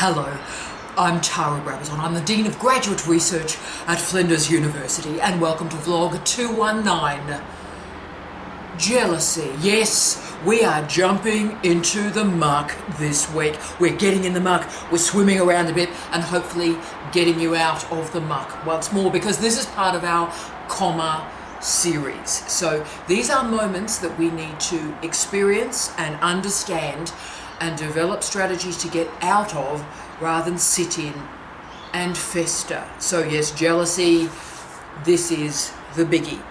Hello, I'm Tara Brabazon. I'm the Dean of Graduate Research at Flinders University, and welcome to Vlog 219. Jealousy. Yes, we are jumping into the muck this week. We're getting in the muck, we're swimming around a bit, and hopefully getting you out of the muck once more, because this is part of our comma series. So these are moments that we need to experience and understand and develop strategies to get out of rather than sit in and fester. So yes, jealousy, this is the biggie.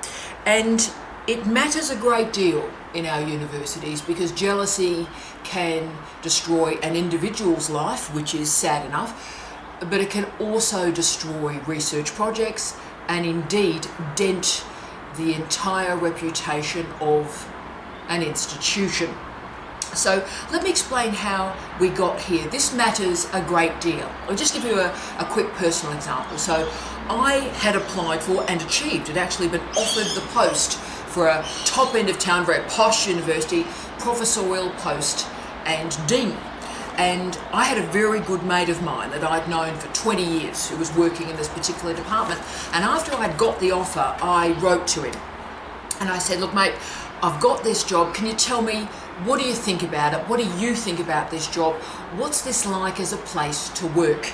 And it matters a great deal in our universities because jealousy can destroy an individual's life, which is sad enough, but it can also destroy research projects and indeed dent the entire reputation of an institution. So let me explain how we got here. This matters a great deal. I'll just give you a quick personal example. So I had applied for and achieved, had actually been offered the post for a top end of town, very posh university, professorial post and dean. And I had a very good mate of mine that I'd known for 20 years who was working in this particular department. And after I'd got the offer, I wrote to him and I said, look mate, I've got this job. Can you tell me, what do you think about it? What do you think about this job? What's this like as a place to work?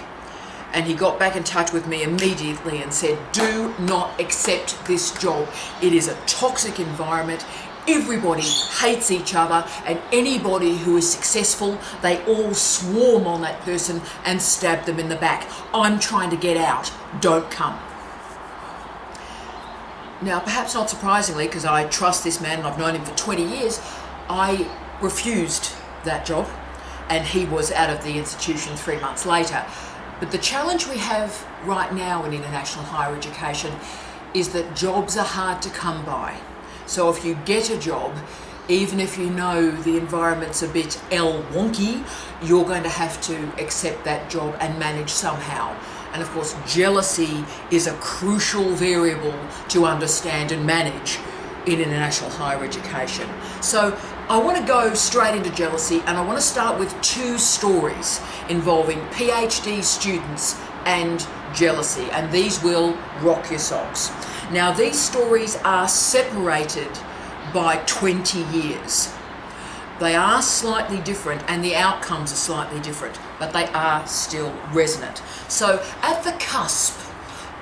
And he got back in touch with me immediately and said, do not accept this job. It is a toxic environment. Everybody hates each other, and anybody who is successful, they all swarm on that person and stab them in the back. I'm trying to get out. Don't come. Now, perhaps not surprisingly, because I trust this man and I've known him for 20 years, I refused that job, and he was out of the institution 3 months later. But the challenge we have right now in international higher education is that jobs are hard to come by. So if you get a job, even if you know the environment's a bit wonky, you're going to have to accept that job and manage somehow. And of course, jealousy is a crucial variable to understand and manage in international higher education. So I want to go straight into jealousy, and I want to start with two stories involving PhD students and jealousy, and these will rock your socks. Now, these stories are separated by 20 years. They are slightly different and the outcomes are slightly different, but they are still resonant. So at the cusp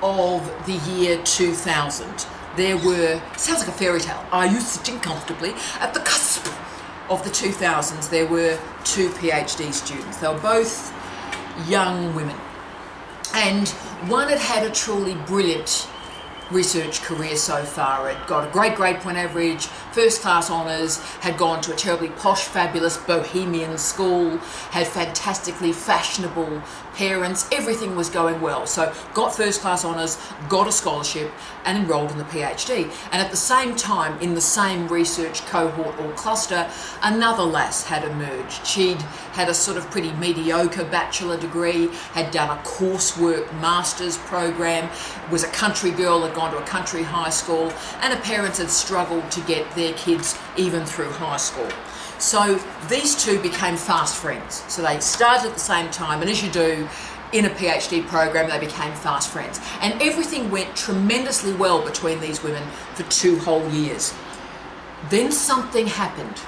of the year 2000, there were, sounds like a fairy tale, are you sitting comfortably? At the cusp of the 2000s, there were two PhD students. They were both young women, and one had had a truly brilliant research career so far. Had got a great grade point average, first class honours, had gone to a terribly posh, fabulous bohemian school, had fantastically fashionable parents, everything was going well. So got first class honours, got a scholarship and enrolled in the PhD. And at the same time, in the same research cohort or cluster, another lass had emerged. She'd had a sort of pretty mediocre bachelor degree, had done a coursework master's program, was a country girl, had gone to a country high school, and her parents had struggled to get their kids even through high school. So these two became fast friends. So they started at the same time, and as you do in a PhD program, they became fast friends. And everything went tremendously well between these women for 2 whole years. Then something happened.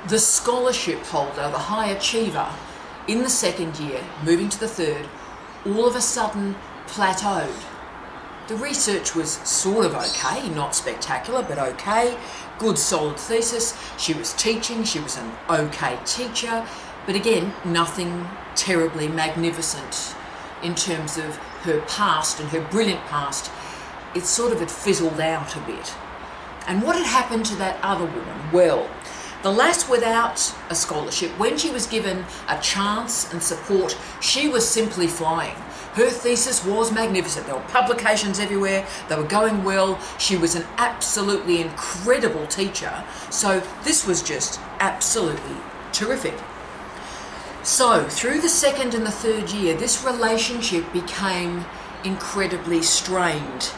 The scholarship holder, the high achiever, in the second year, moving to the third, all of a sudden plateaued. The research was sort of okay, not spectacular, but okay. Good solid thesis. She was teaching, she was an okay teacher, but again, nothing terribly magnificent in terms of her past and her brilliant past. It sort of had fizzled out a bit. And what had happened to that other woman? Well, the lass without a scholarship, when she was given a chance and support, she was simply flying. Her thesis was magnificent. There were publications everywhere. They were going well. She was an absolutely incredible teacher. So this was just absolutely terrific. So through the second and the third year, this relationship became incredibly strained.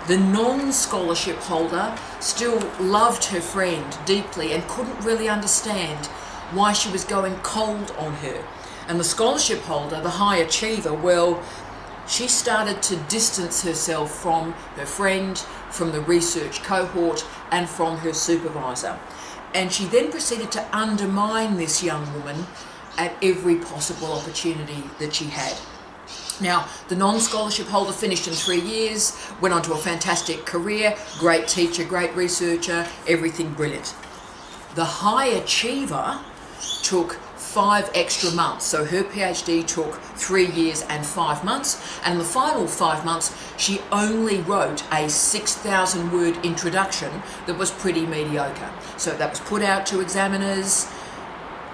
The non-scholarship holder still loved her friend deeply and couldn't really understand why she was going cold on her. And the scholarship holder, the high achiever, well, she started to distance herself from her friend, from the research cohort, and from her supervisor. And she then proceeded to undermine this young woman at every possible opportunity that she had. Now, the non-scholarship holder finished in 3 years, went on to a fantastic career, great teacher, great researcher, everything brilliant. The high achiever took 5 extra months. So her PhD took 3 years and 5 months. And in the final 5 months, she only wrote a 6,000 word introduction that was pretty mediocre. So that was put out to examiners.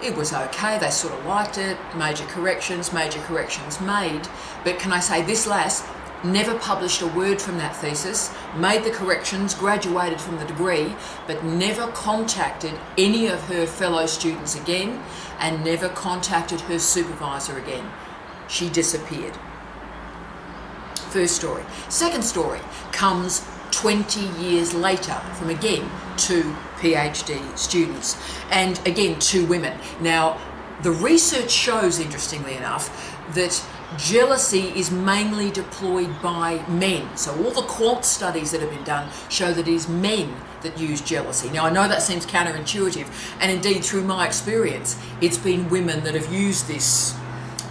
It was okay, they sort of liked it, major corrections made. But can I say, this lass never published a word from that thesis, made the corrections, graduated from the degree, but never contacted any of her fellow students again, and never contacted her supervisor again. She disappeared. First story. Second story comes 20 years later from, again, 2 PhD students, and again 2 women. Now, the research shows, interestingly enough, that jealousy is mainly deployed by men. So all the quant studies that have been done show that it is men that use jealousy. Now, I know that seems counterintuitive, and indeed through my experience, it's been women that have used this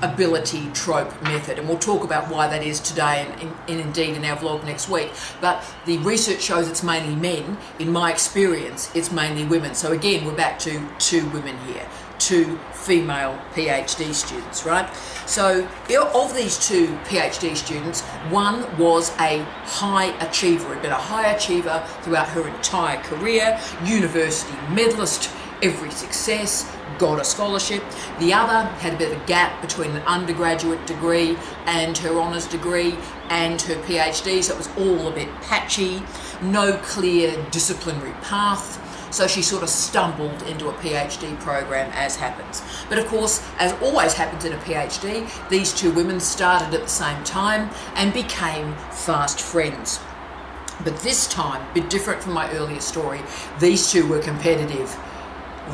ability trope method, and we'll talk about why that is today and indeed in our vlog next week. But the research shows it's mainly men. In my experience, it's mainly women. So again, we're back to 2 women here, 2 female PhD students, right? So of these 2 PhD students, one was a high achiever, had been a high achiever throughout her entire career, university medalist, every success, got a scholarship. The other had a bit of a gap between an undergraduate degree and her honours degree and her PhD, so it was all a bit patchy, no clear disciplinary path. So she sort of stumbled into a PhD program, as happens. But of course, as always happens in a PhD, these 2 women started at the same time and became fast friends. But this time, a bit different from my earlier story, these 2 were competitive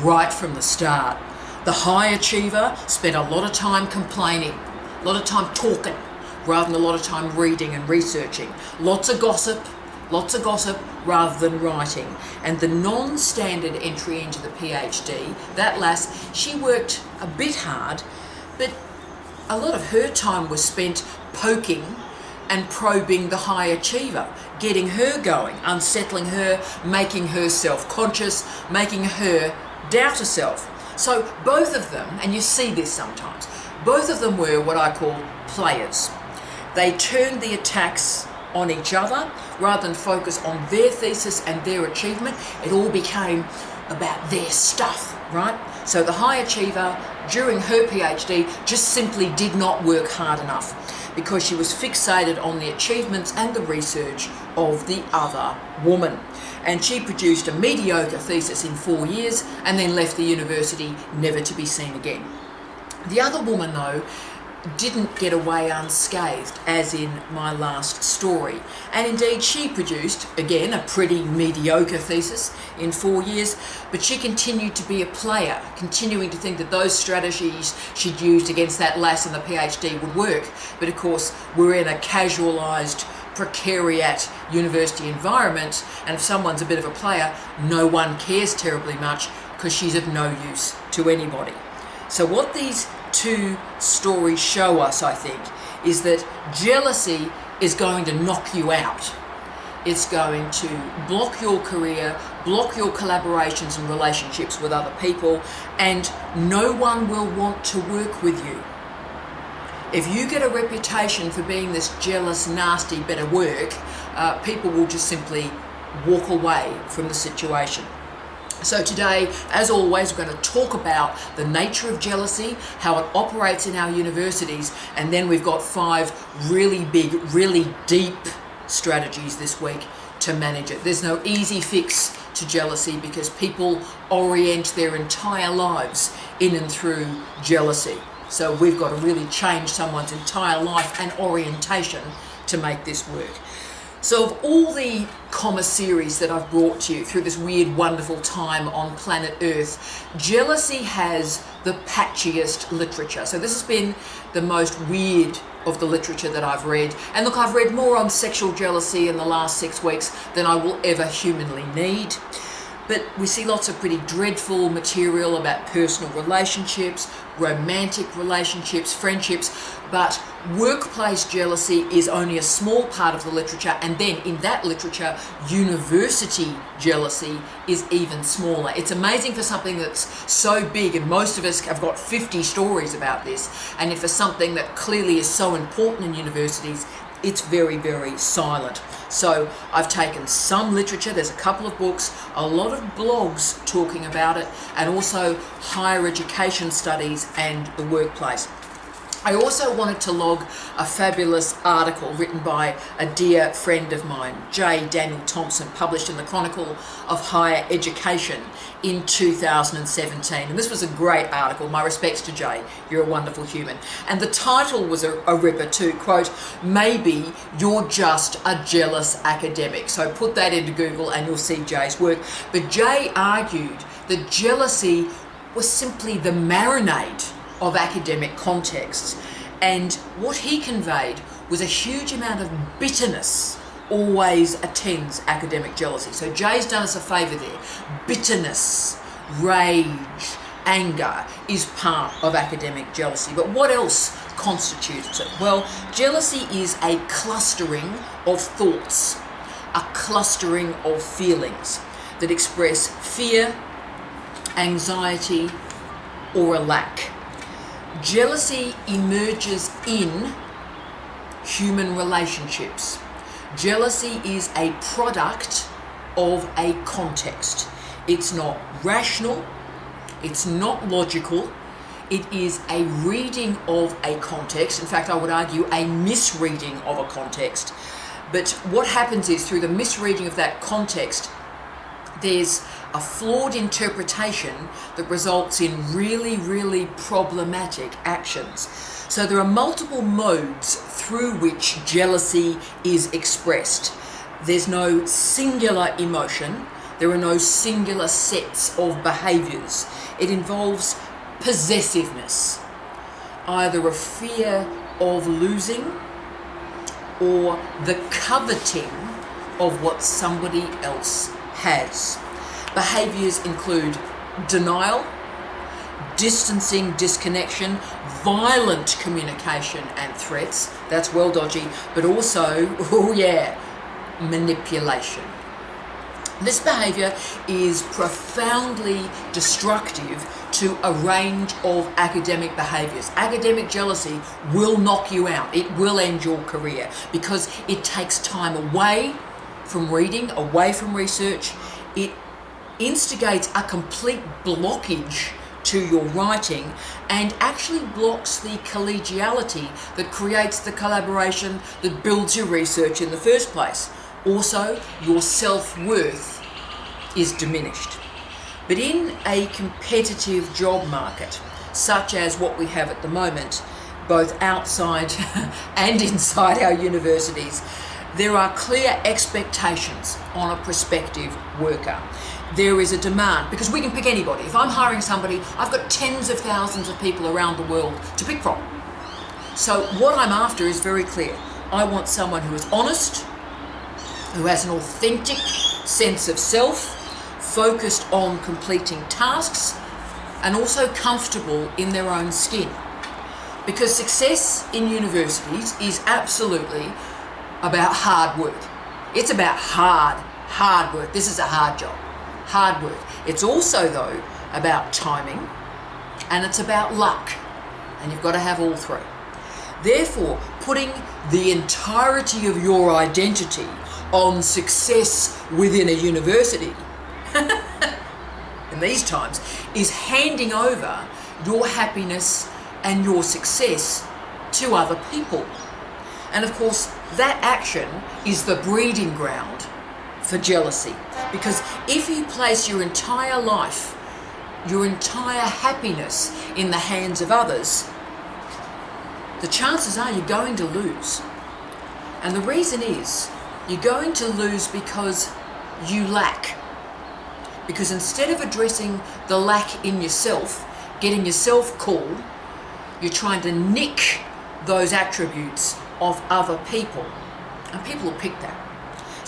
right from the start. The high achiever spent a lot of time complaining, a lot of time talking, rather than a lot of time reading and researching. Lots of gossip rather than writing. And the non-standard entry into the PhD, that lass, she worked a bit hard, but a lot of her time was spent poking and probing the high achiever, getting her going, unsettling her, making her self-conscious, making her doubt herself. So both of them, and you see this sometimes, both of them were what I call players. They turned the attacks on each other rather than focus on their thesis and their achievement. It all became about their stuff, right? So the high achiever during her PhD just simply did not work hard enough because she was fixated on the achievements and the research of the other woman. And she produced a mediocre thesis in 4 years and then left the university never to be seen again. The other woman, though, didn't get away unscathed, as in my last story. And indeed, she produced, again, a pretty mediocre thesis in 4 years, but she continued to be a player, continuing to think that those strategies she'd used against that lass in the PhD would work. But of course, we're in a casualised, precariat university environment, and if someone's a bit of a player, no one cares terribly much because she's of no use to anybody. So what these 2 stories show us, I think, is that jealousy is going to knock you out. It's going to block your career, block your collaborations and relationships with other people, and no one will want to work with you. If you get a reputation for being this jealous, nasty bit of work, people will just simply walk away from the situation. So today, as always, we're going to talk about the nature of jealousy, how it operates in our universities, and then we've got 5 really big, really deep strategies this week to manage it. There's no easy fix to jealousy because people orient their entire lives in and through jealousy. So we've got to really change someone's entire life and orientation to make this work. So of all the commissaries that I've brought to you through this weird, wonderful time on planet Earth, jealousy has the patchiest literature. So this has been the most weird of the literature that I've read. And look, I've read more on sexual jealousy in the last 6 weeks than I will ever humanly need. But we see lots of pretty dreadful material about personal relationships, romantic relationships, friendships, but workplace jealousy is only a small part of the literature, and then in that literature, university jealousy is even smaller. It's amazing for something that's so big, and most of us have got 50 stories about this, and if for something that clearly is so important in universities, it's very, very silent. So I've taken some literature, there's a couple of books, a lot of blogs talking about it, and also higher education studies and the workplace. I also wanted to log a fabulous article written by a dear friend of mine, J. Daniel Thompson, published in the Chronicle of Higher Education in 2017. And this was a great article. My respects to Jay. You're a wonderful human. And the title was a ripper too, quote, "Maybe you're just a jealous academic." So put that into Google and you'll see Jay's work. But Jay argued that jealousy was simply the marinade of academic contexts, and what he conveyed was a huge amount of bitterness always attends academic jealousy. So Jay's done us a favour there. Bitterness, rage, anger is part of academic jealousy. But what else constitutes it? Well, jealousy is a clustering of thoughts, a clustering of feelings that express fear, anxiety, or a lack. Jealousy emerges in human relationships. Jealousy is a product of a context. It's not rational, it's not logical, it is a reading of a context. In fact, I would argue a misreading of a context. But what happens is, through the misreading of that context, there's a flawed interpretation that results in really, really problematic actions. So there are multiple modes through which jealousy is expressed. There's no singular emotion. There are no singular sets of behaviours. It involves possessiveness, either a fear of losing or the coveting of what somebody else has. Behaviours include denial, distancing, disconnection, violent communication and threats, that's well dodgy, but also, oh yeah, manipulation. This behaviour is profoundly destructive to a range of academic behaviours. Academic jealousy will knock you out. It will end your career because it takes time away from reading, away from research. It instigates a complete blockage to your writing and actually blocks the collegiality that creates the collaboration that builds your research in the first place. Also, your self-worth is diminished. But in a competitive job market, such as what we have at the moment, both outside and inside our universities, there are clear expectations on a prospective worker. There is a demand, because we can pick anybody. If I'm hiring somebody, I've got tens of thousands of people around the world to pick from. So what I'm after is very clear. I want someone who is honest, who has an authentic sense of self, focused on completing tasks, and also comfortable in their own skin. Because success in universities is absolutely about hard work. It's about hard work. This is a hard job. Hard work. It's also, though, about timing, and it's about luck, and you've got to have all three. Therefore, putting the entirety of your identity on success within a university in these times is handing over your happiness and your success to other people. And of course, that action is the breeding ground for jealousy. Because if you place your entire life, your entire happiness in the hands of others, the chances are you're going to lose. And the reason is You're going to lose because you lack. Because instead of addressing the lack in yourself, getting yourself cool, you're trying to nick those attributes of other people. And people will pick that.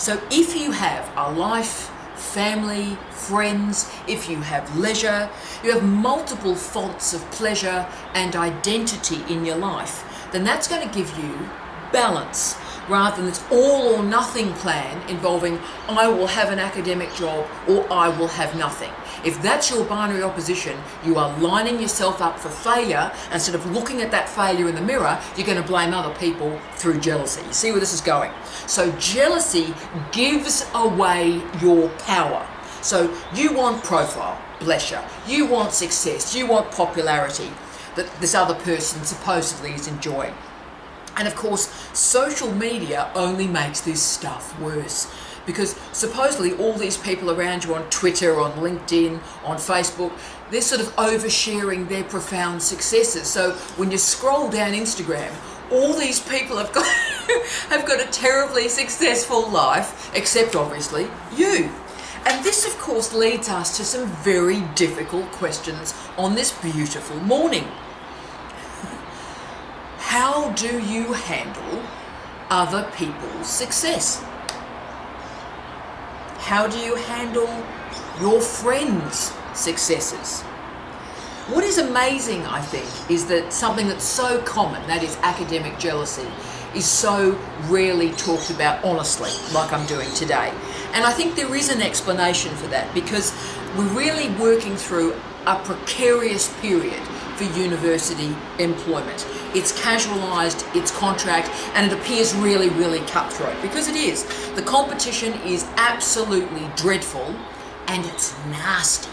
So if you have a life, family, friends, if you have leisure, you have multiple fonts of pleasure and identity in your life, then that's going to give you balance, rather than this all or nothing plan involving I will have an academic job or I will have nothing. If that's your binary opposition, you are lining yourself up for failure. Instead of looking at that failure in the mirror, you're going to blame other people through jealousy. You see where this is going? So jealousy gives away your power. So you want profile, bless you. You want success, you want popularity that this other person supposedly is enjoying. And of course, social media only makes this stuff worse, because supposedly all these people around you on Twitter, on LinkedIn, on Facebook, they're sort of oversharing their profound successes. So when you scroll down Instagram, all these people have got have got a terribly successful life, except obviously you. And this of course leads us to some very difficult questions on this beautiful morning. How do you handle other people's success? How do you handle your friends' successes? What is amazing, I think, is that something that's so common, that is academic jealousy, is so rarely talked about honestly, like I'm doing today. And I think there is an explanation for that, because we're really working through a precarious period for university employment. It's casualised, it's contract, and it appears really, really cutthroat, because it is. The competition is absolutely dreadful and it's nasty.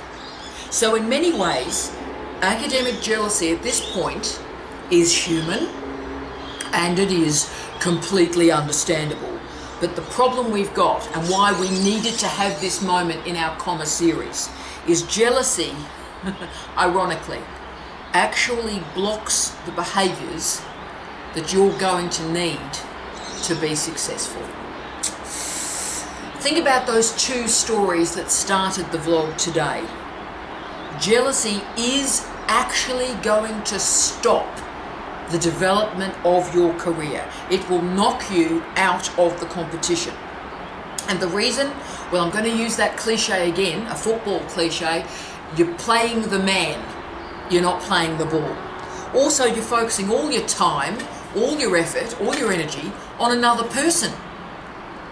So in many ways, academic jealousy at this point is human and it is completely understandable. But the problem we've got, and why we needed to have this moment in our comma series, is jealousy, ironically, actually blocks the behaviours that you're going to need to be successful. Think about those two stories that started the vlog today. Jealousy is actually going to stop the development of your career. It will knock you out of the competition. And the reason, well, I'm going to use that cliche again, a football cliche, you're playing the man, you're not playing the ball. Also, you're focusing all your time, all your effort, all your energy on another person,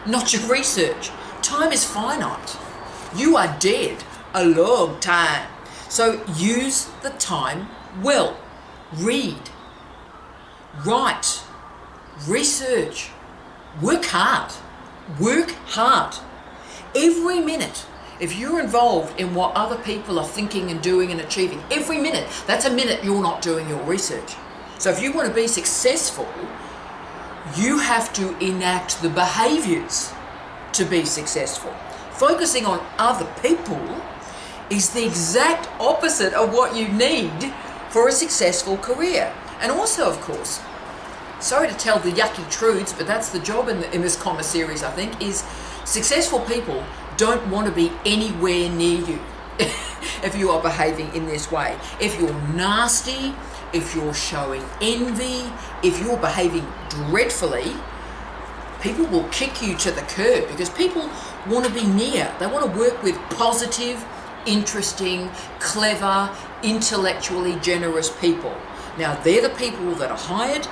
not your research. Time is finite. You are dead a long time. So use the time well. Read, write, research, work hard. Work hard. Every minute. If you're involved in what other people are thinking and doing and achieving, every minute, that's a minute you're not doing your research. So if you want to be successful, you have to enact the behaviours to be successful. Focusing on other people is the exact opposite of what you need for a successful career. And also, of course, sorry to tell the yucky truths, but that's the job in this comma series, I think, is successful people don't want to be anywhere near you if you are behaving in this way. If you're nasty, if you're showing envy, if you're behaving dreadfully, people will kick you to the curb, because people want to be near. They want to work with positive, interesting, clever, intellectually generous people. Now, they're the people that are hired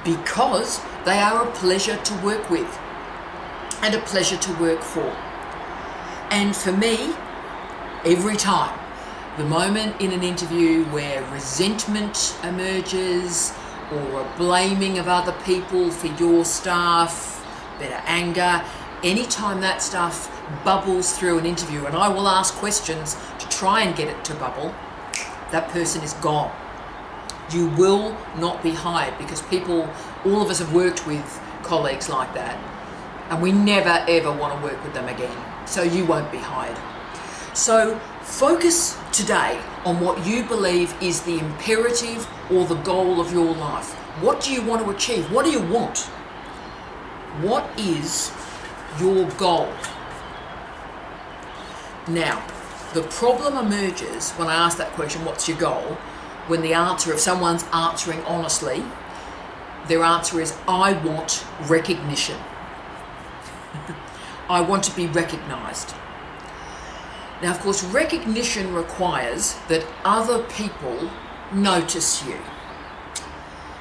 because they are a pleasure to work with and a pleasure to work for. And for me, every time, the moment in an interview where resentment emerges or a blaming of other people for your stuff, bit of anger, anytime that stuff bubbles through an interview, and I will ask questions to try and get it to bubble, that person is gone. You will not be hired, because people, all of us have worked with colleagues like that, and we never ever want to work with them again. So you won't be hired. So focus today on what you believe is the imperative or the goal of your life. What do you want to achieve? What do you want? What is your goal? Now, the problem emerges when I ask that question, what's your goal? When the answer, if someone's answering honestly, their answer is, I want recognition. I want to be recognized. Now, of course, recognition requires that other people notice you.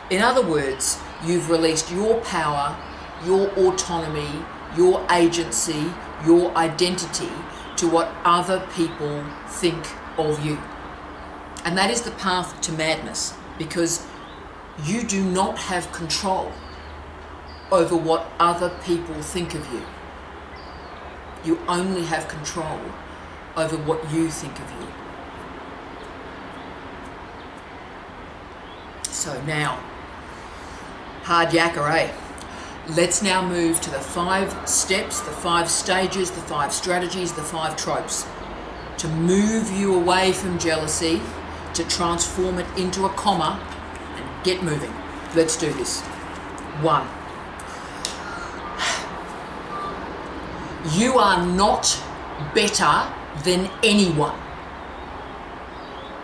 In other words, you've released your power, your autonomy, your agency, your identity to what other people think of you. And that is the path to madness, because you do not have control over what other people think of you. You only have control over what you think of you. So now, hard yakka, eh? Let's now move to the 5 steps, the 5 stages, the 5 strategies, the 5 tropes to move you away from jealousy, to transform it into a comma and get moving. Let's do this. 1. You are not better than anyone,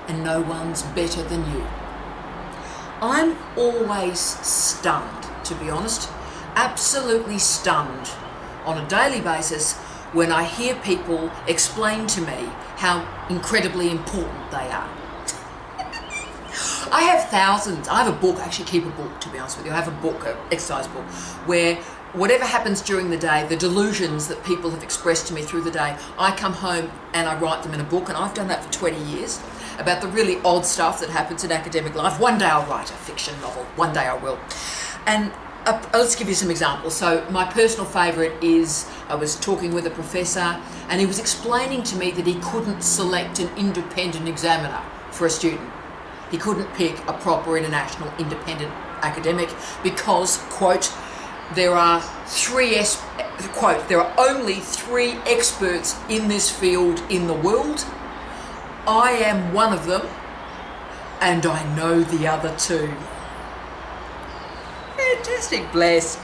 and no one's better than you. I'm always stunned, to be honest, absolutely stunned on a daily basis when I hear people explain to me how incredibly important they are. I have thousands. I have a book, I actually keep a book, to be honest with you. I have a book, an exercise book, where whatever happens during the day, the delusions that people have expressed to me through the day, I come home and I write them in a book, and I've done that for 20 years, about the really odd stuff that happens in academic life. One day I'll write a fiction novel, one day I will. And let's give you some examples. So my personal favourite is, I was talking with a professor and he was explaining to me that he couldn't select an independent examiner for a student. He couldn't pick a proper international independent academic because, quote, there are only 3 experts in this field in the world. I am one of them, and I know the other 2. Fantastic, bless.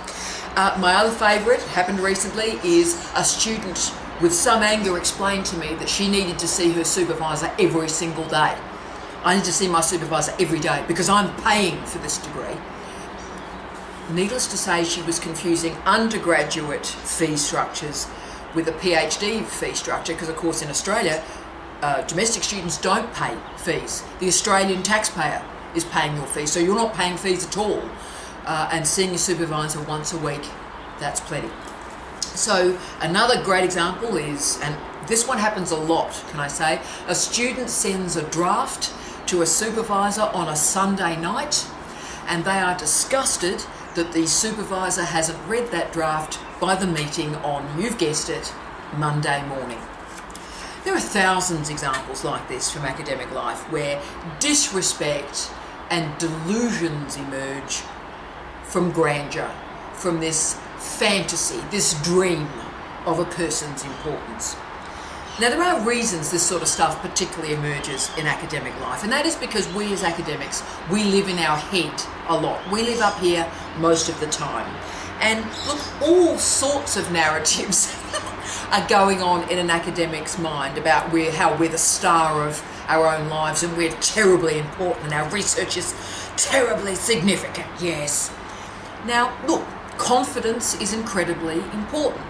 My other favourite, happened recently, is a student with some anger explained to me that she needed to see her supervisor every single day. I need to see my supervisor every day because I'm paying for this degree. Needless to say, she was confusing undergraduate fee structures with a PhD fee structure, because of course in Australia, domestic students don't pay fees. The Australian taxpayer is paying your fees, so you're not paying fees at all. And seeing your supervisor once a week, that's plenty. So another great example is, and this one happens a lot, can I say, a student sends a draft to a supervisor on a Sunday night, and they are disgusted that the supervisor hasn't read that draft by the meeting on, you've guessed it, Monday morning. There are thousands of examples like this from academic life where disrespect and delusions emerge from grandeur, from this fantasy, this dream of a person's importance. Now, there are reasons this sort of stuff particularly emerges in academic life, and that is because we as academics, we live in our head a lot. We live up here most of the time. And look, all sorts of narratives are going on in an academic's mind about how we're the star of our own lives and we're terribly important and our research is terribly significant, yes. Now, look, confidence is incredibly important.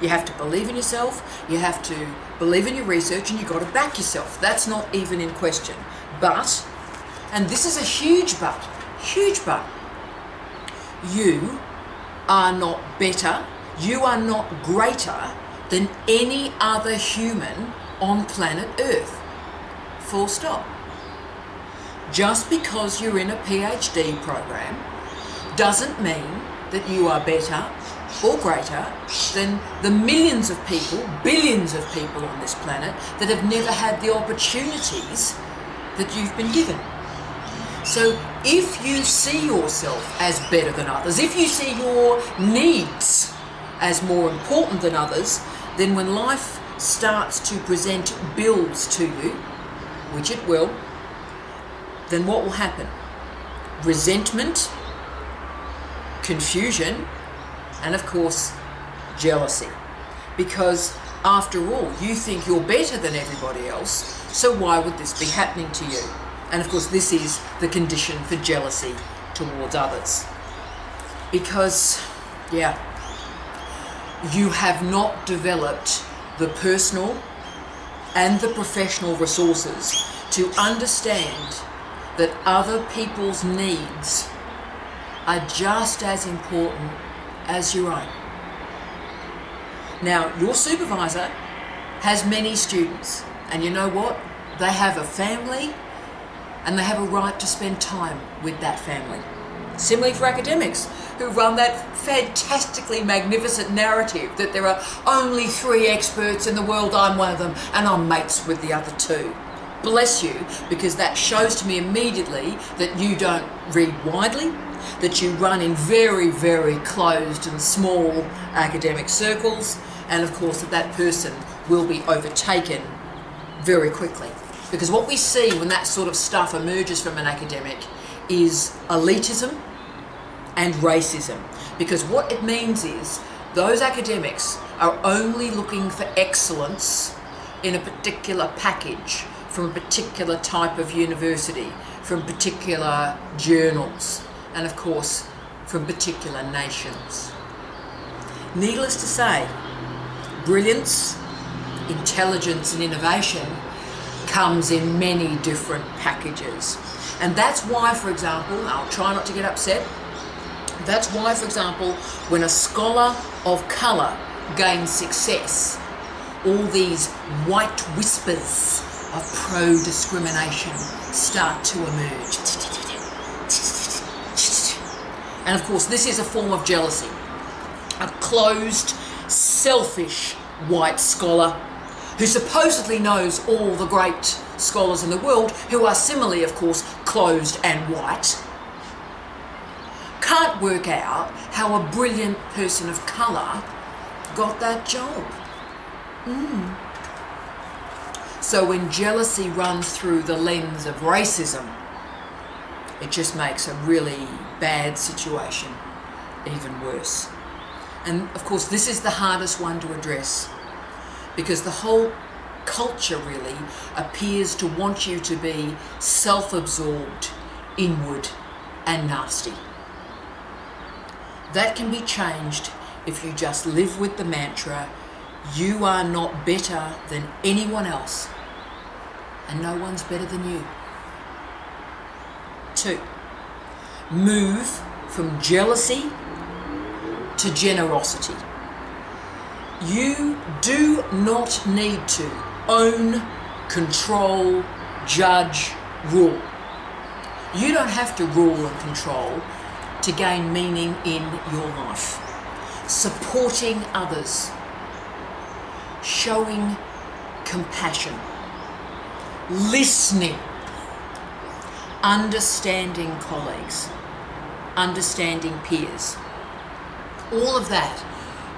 You have to believe in yourself, you have to believe in your research, and you've got to back yourself. That's not even in question. But, and this is a huge but, you are not better, you are not greater than any other human on planet Earth. Full stop. Just because you're in a PhD program doesn't mean that you are better or greater than the millions of people, billions of people on this planet that have never had the opportunities that you've been given. So if you see yourself as better than others, if you see your needs as more important than others, then when life starts to present bills to you, which it will, then what will happen? Resentment, confusion, and of course, jealousy. because after all, you think you're better than everybody else, so why would this be happening to you? And of course, this is the condition for jealousy towards others. Because, yeah, you have not developed the personal and the professional resources to understand that other people's needs are just as important as your own. Now, your supervisor has many students, and you know what? They have a family, and they have a right to spend time with that family. Similarly for academics, who run that fantastically magnificent narrative that there are only 3 experts in the world, I'm one of them, and I'm mates with the other 2. Bless you, because that shows to me immediately that you don't read widely, that you run in very, very closed and small academic circles, and of course that person will be overtaken very quickly. Because what we see when that sort of stuff emerges from an academic is elitism and racism. Because what it means is those academics are only looking for excellence in a particular package, from a particular type of university, from particular journals, and of course from particular nations. Needless to say, brilliance, intelligence and innovation comes in many different packages. And that's why, for example, I'll try not to get upset, that's why, for example, when a scholar of colour gains success, all these white whispers of pro-discrimination start to emerge. And of course, this is a form of jealousy. A closed, selfish white scholar who supposedly knows all the great scholars in the world, who are similarly, of course, closed and white, can't work out how a brilliant person of colour got that job. So when jealousy runs through the lens of racism, it just makes a really bad situation even worse. And of course, this is the hardest one to address, because the whole culture really appears to want you to be self-absorbed, inward and nasty. That can be changed if you just live with the mantra, you are not better than anyone else, and no one's better than you. 2, move from jealousy to generosity. You do not need to own, control, judge, rule. You don't have to rule and control to gain meaning in your life. Supporting others, showing compassion, listening, understanding colleagues, understanding peers. All of that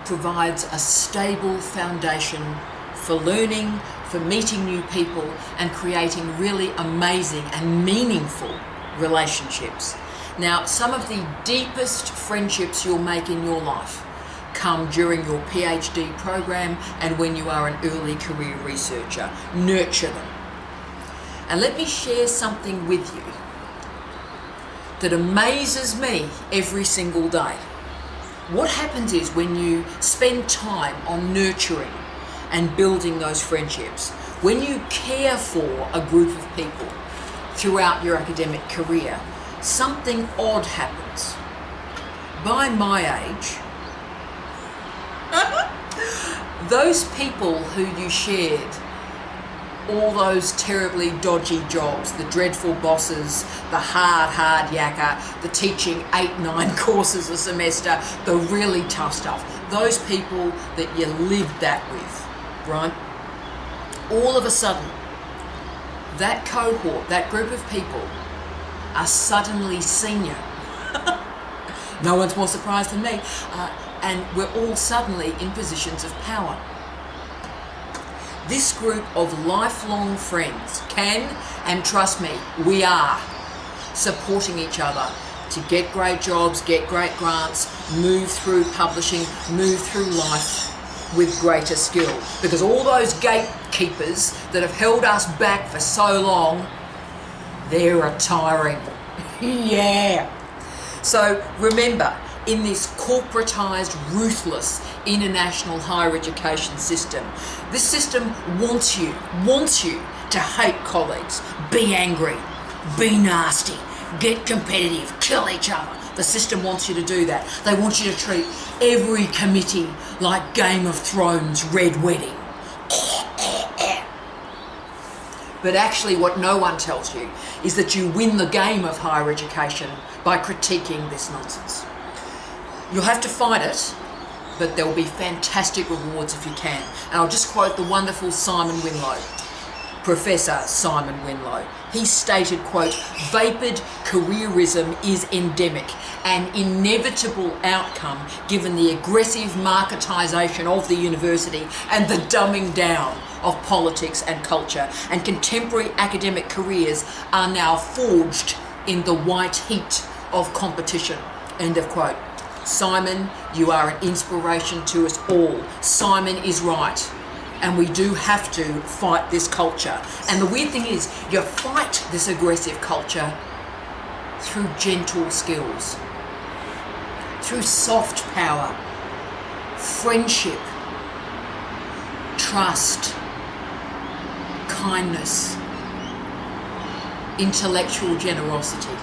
provides a stable foundation for learning, for meeting new people, and creating really amazing and meaningful relationships. Now, some of the deepest friendships you'll make in your life come during your PhD program and when you are an early career researcher. Nurture them. And let me share something with you that amazes me every single day. What happens is when you spend time on nurturing and building those friendships, when you care for a group of people throughout your academic career, something odd happens. By my age, those people who you shared all those terribly dodgy jobs, the dreadful bosses, the hard yakka, the teaching 8-9 courses a semester, the really tough stuff, those people that you lived that with, right? All of a sudden, that cohort, that group of people are suddenly senior. No one's more surprised than me. And we're all suddenly in positions of power. This group of lifelong friends can, and trust me, we are supporting each other to get great jobs, get great grants, move through publishing, move through life. with greater skill, because all those gatekeepers that have held us back for so long, they're retiring. Yeah. So remember, in this corporatized, ruthless international higher education system, this system wants you to hate colleagues, be angry, be nasty, get competitive, kill each other. The system wants you to do that. They want you to treat every committee like Game of Thrones Red Wedding. But actually what no one tells you is that you win the game of higher education by critiquing this nonsense. You'll have to fight it, but there will be fantastic rewards if you can. And I'll just quote the wonderful Simon Winlow, Professor Simon Winlow. He stated, quote, "Vapid careerism is endemic, an inevitable outcome given the aggressive marketisation of the university and the dumbing down of politics and culture, and contemporary academic careers are now forged in the white heat of competition." End of quote. Simon, you are an inspiration to us all. Simon is right. And we do have to fight this culture. And the weird thing is, you fight this aggressive culture through gentle skills, through soft power, friendship, trust, kindness, intellectual generosity.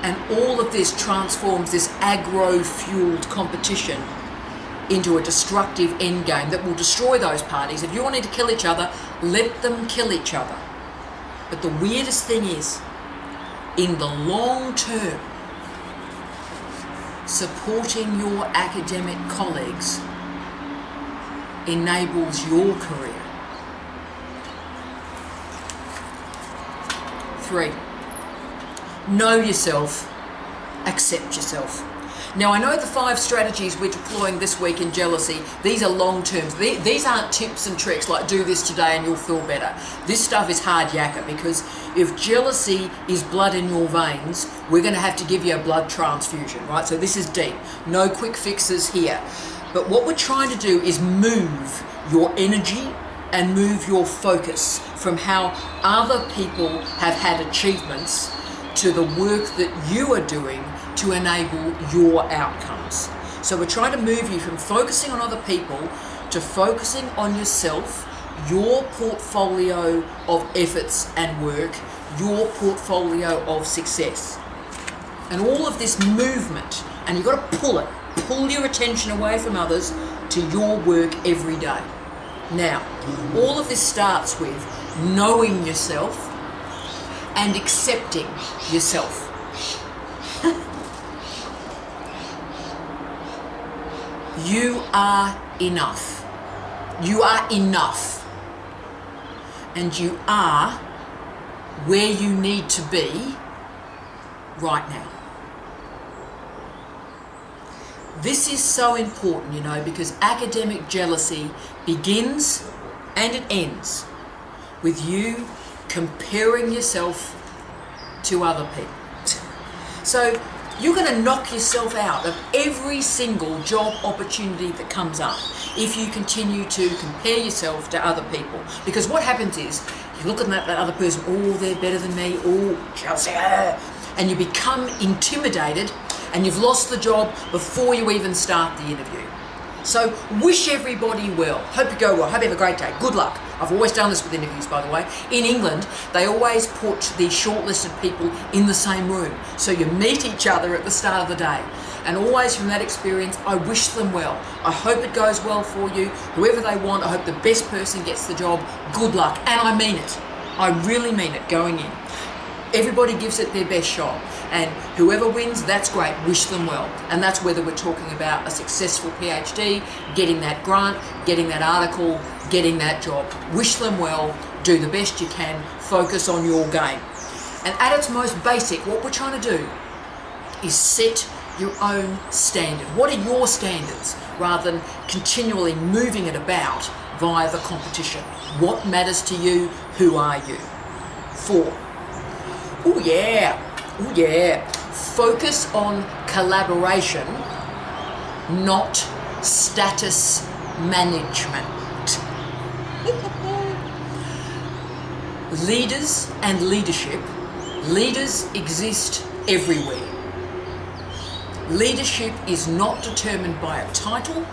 And all of this transforms this aggro-fueled competition into a destructive endgame that will destroy those parties. If you're wanting to kill each other, let them kill each other. But the weirdest thing is, in the long term, supporting your academic colleagues enables your career. 3, know yourself, accept yourself. Now, I know the 5 strategies we're deploying this week in jealousy, these are long terms. These aren't tips and tricks like do this today and you'll feel better. This stuff is hard yakka, because if jealousy is blood in your veins, we're going to have to give you a blood transfusion, right? So this is deep. No quick fixes here. But what we're trying to do is move your energy and move your focus from how other people have had achievements to the work that you are doing to enable your outcomes. So we're trying to move you from focusing on other people to focusing on yourself, your portfolio of efforts and work, your portfolio of success. And all of this movement, and you've got to pull your attention away from others to your work every day. Now, all of this starts with knowing yourself and accepting yourself. You are enough. You are enough. And you are where you need to be right now. This is so important, you know, because academic jealousy begins and it ends with you comparing yourself to other people. So you're going to knock yourself out of every single job opportunity that comes up if you continue to compare yourself to other people. Because what happens is, you look at that other person, oh, they're better than me, oh, Chelsea, and you become intimidated and you've lost the job before you even start the interview. So wish everybody well. Hope you go well. Hope you have a great day. Good luck. I've always done this with interviews, by the way. In England, they always put the shortlisted people in the same room. So you meet each other at the start of the day. And always from that experience, I wish them well. I hope it goes well for you. Whoever they want, I hope the best person gets the job. Good luck. And I mean it. I really mean it going in. Everybody gives it their best shot. And whoever wins, that's great. Wish them well. And that's whether we're talking about a successful PhD, getting that grant, getting that article, getting that job. Wish them well. Do the best you can. Focus on your game. And at its most basic, what we're trying to do is set your own standard. What are your standards? Rather than continually moving it about via the competition. What matters to you? Who are you? 4. Oh yeah. Oh yeah. Focus on collaboration, not status management. Leaders and leadership. Leaders exist everywhere. Leadership is not determined by a title,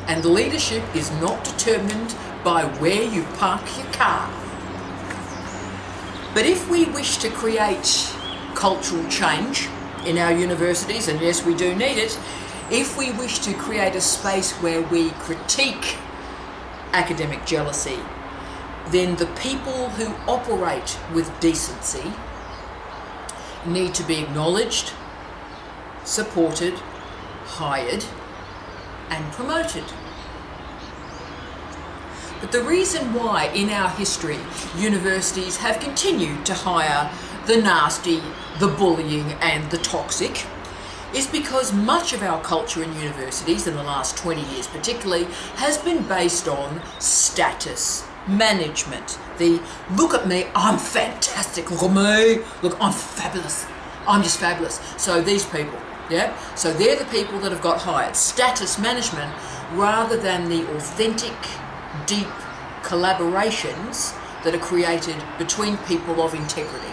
and leadership is not determined by where you park your car. But if we wish to create cultural change in our universities, and yes, we do need it, if we wish to create a space where we critique academic jealousy, then the people who operate with decency need to be acknowledged, supported, hired, and promoted. But the reason why in our history universities have continued to hire the nasty, the bullying and the toxic is because much of our culture in universities in the last 20 years particularly has been based on status management. The look at me, I'm fantastic, look at me, look, I'm fabulous, I'm just fabulous. So these people, yeah, so they're the people that have got hired. Status management rather than the authentic, deep collaborations that are created between people of integrity,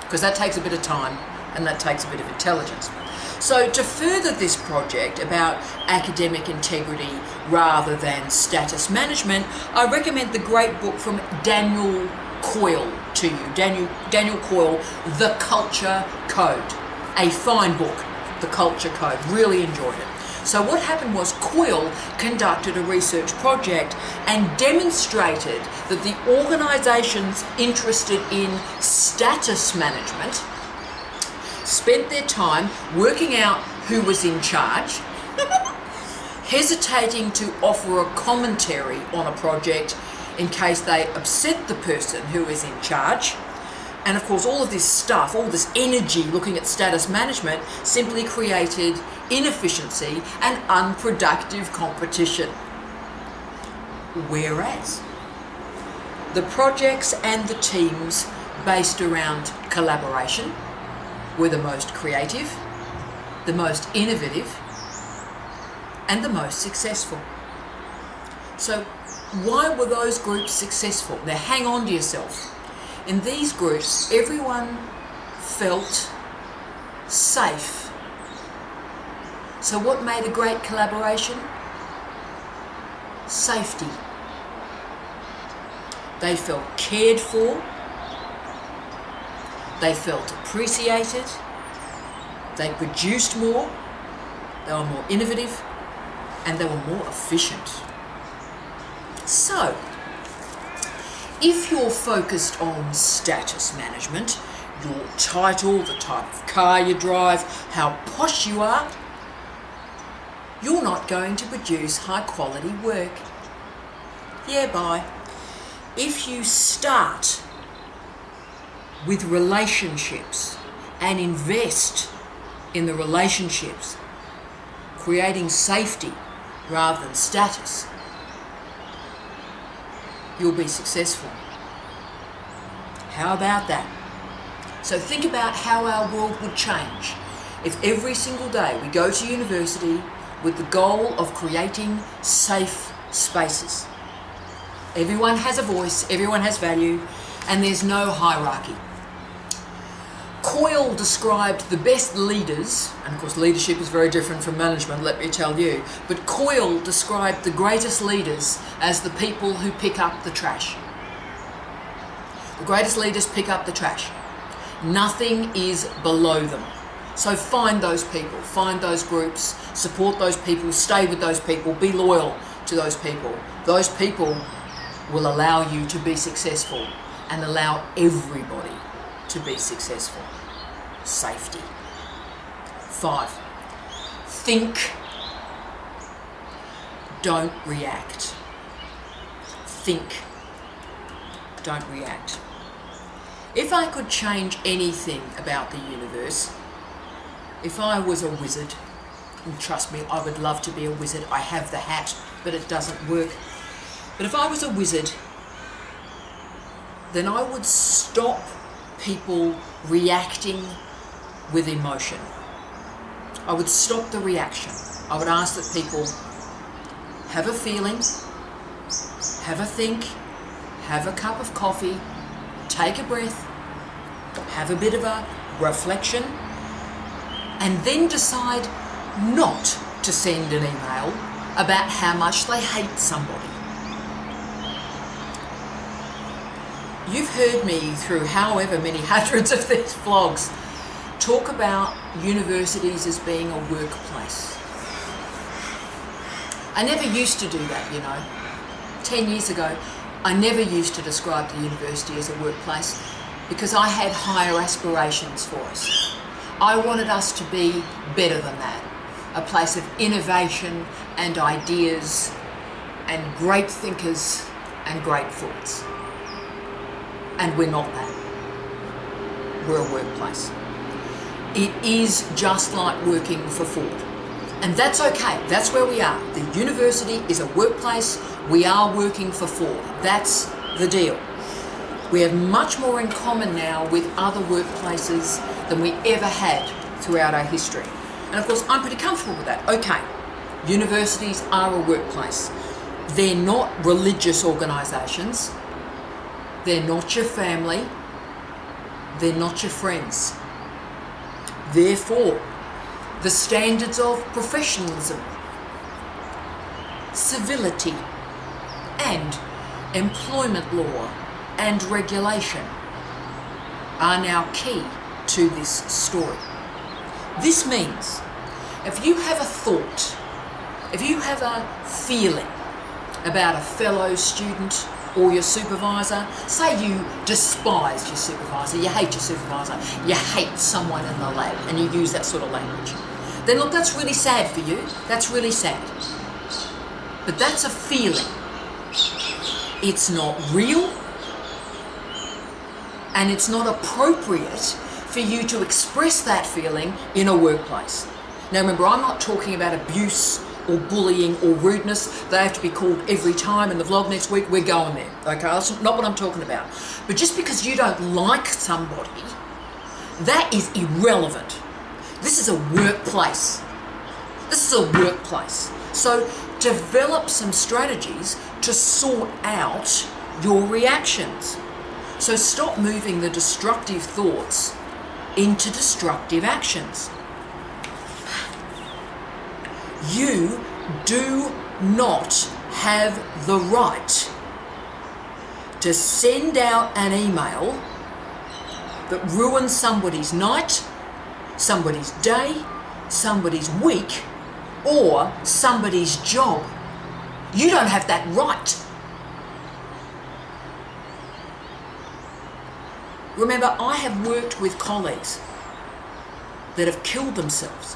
because that takes a bit of time and that takes a bit of intelligence. So to further this project about academic integrity rather than status management, I recommend the great book from Daniel Coyle to you. Daniel Coyle, The Culture Code. A fine book, The Culture Code. Really enjoyed it. So what happened was Coyle conducted a research project and demonstrated that the organisations interested in status management spent their time working out who was in charge, hesitating to offer a commentary on a project in case they upset the person who is in charge. And of course all of this stuff, all this energy looking at status management simply created inefficiency and unproductive competition. Whereas the projects and the teams based around collaboration were the most creative, the most innovative, and the most successful. So why were those groups successful? Now hang on to yourself. In these groups, everyone felt safe. So what made a great collaboration? Safety. They felt cared for. They felt appreciated. They produced more. They were more innovative. And they were more efficient. So, if you're focused on status management, your title, the type of car you drive, how posh you are, you're not going to produce high quality work. Yeah, bye. If you start with relationships and invest in the relationships, creating safety rather than status, you'll be successful. How about that? So think about how our world would change if every single day we go to university with the goal of creating safe spaces. Everyone has a voice, everyone has value, and there's no hierarchy. Coyle described the best leaders, and of course leadership is very different from management, let me tell you, but Coyle described the greatest leaders as the people who pick up the trash. The greatest leaders pick up the trash. Nothing is below them. So find those people, find those groups, support those people, stay with those people, be loyal to those people. Those people will allow you to be successful and allow everybody to be successful. Safety. 5. Think. Don't react. Think. Don't react. If I could change anything about the universe, if I was a wizard, and trust me, I would love to be a wizard. I have the hat, but it doesn't work. But if I was a wizard, then I would stop people reacting with emotion. I would stop the reaction. I would ask that people have a feeling, have a think, have a cup of coffee, take a breath, have a bit of a reflection, and then decide not to send an email about how much they hate somebody. You've heard me through however many hundreds of these vlogs talk about universities as being a workplace. I never used to do that, you know. 10 years ago, I never used to describe the university as a workplace because I had higher aspirations for us. I wanted us to be better than that, a place of innovation and ideas and great thinkers and great thoughts. And we're not that. We're a workplace. It is just like working for Ford. And that's okay, that's where we are. The university is a workplace, we are working for Ford. That's the deal. We have much more in common now with other workplaces than we ever had throughout our history. And of course, I'm pretty comfortable with that. Okay, universities are a workplace. They're not religious organisations. They're not your family. They're not your friends. Therefore, the standards of professionalism, civility, and employment law and regulation are now key to this story. This means if you have a thought, if you have a feeling about a fellow student or your supervisor, say you despise your supervisor, you hate your supervisor, you hate someone in the lab, and you use that sort of language, then look, that's really sad for you. That's really sad. But that's a feeling. It's not real, and it's not appropriate for you to express that feeling in a workplace. Now remember, I'm not talking about abuse or bullying or rudeness. They have to be called every time. In the vlog next week, we're going there. Okay, that's not what I'm talking about. But just because you don't like somebody, that is irrelevant. This is a workplace. This is a workplace. So develop some strategies to sort out your reactions. So stop moving the destructive thoughts into destructive actions. You do not have the right to send out an email that ruins somebody's night, somebody's day, somebody's week, or somebody's job. You don't have that right. Remember, I have worked with colleagues that have killed themselves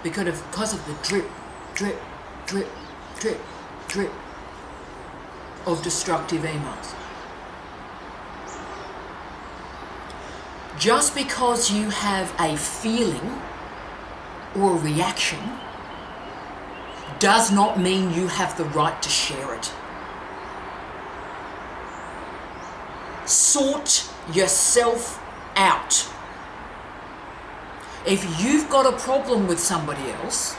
because of the drip, drip, drip, drip, drip of destructive emails. Just because you have a feeling or a reaction does not mean you have the right to share it. Sort yourself out. If you've got a problem with somebody else,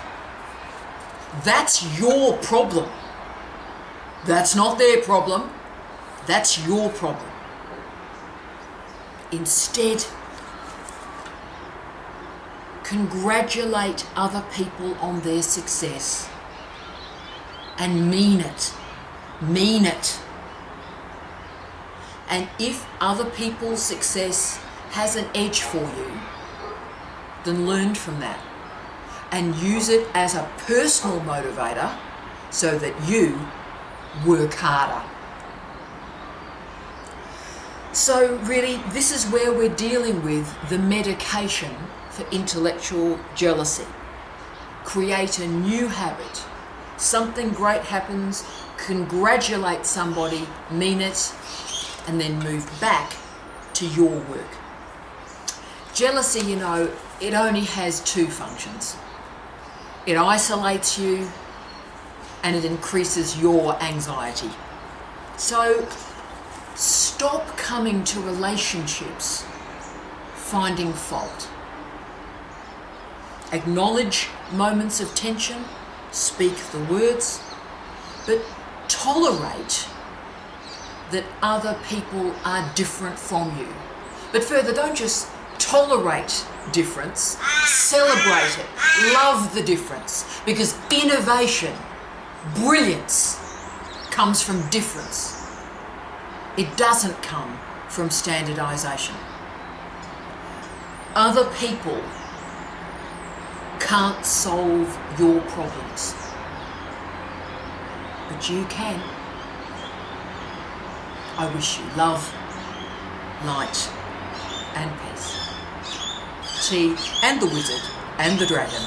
that's your problem. That's not their problem. That's your problem. Instead, congratulate other people on their success and mean it. Mean it. And if other people's success has an edge for you, then learn from that and use it as a personal motivator so that you work harder. So really, this is where we're dealing with the medication for intellectual jealousy. Create a new habit. Something great happens, congratulate somebody, mean it, and then move back to your work. Jealousy, you know, it only has two functions. It isolates you and it increases your anxiety. So stop coming to relationships finding fault. Acknowledge moments of tension, speak the words, but tolerate that other people are different from you. But further, don't just tolerate difference, celebrate it, love the difference, because innovation, brilliance, comes from difference. It doesn't come from standardisation. Other people can't solve your problems, but you can. I wish you love, light and peace. T and the wizard and the dragon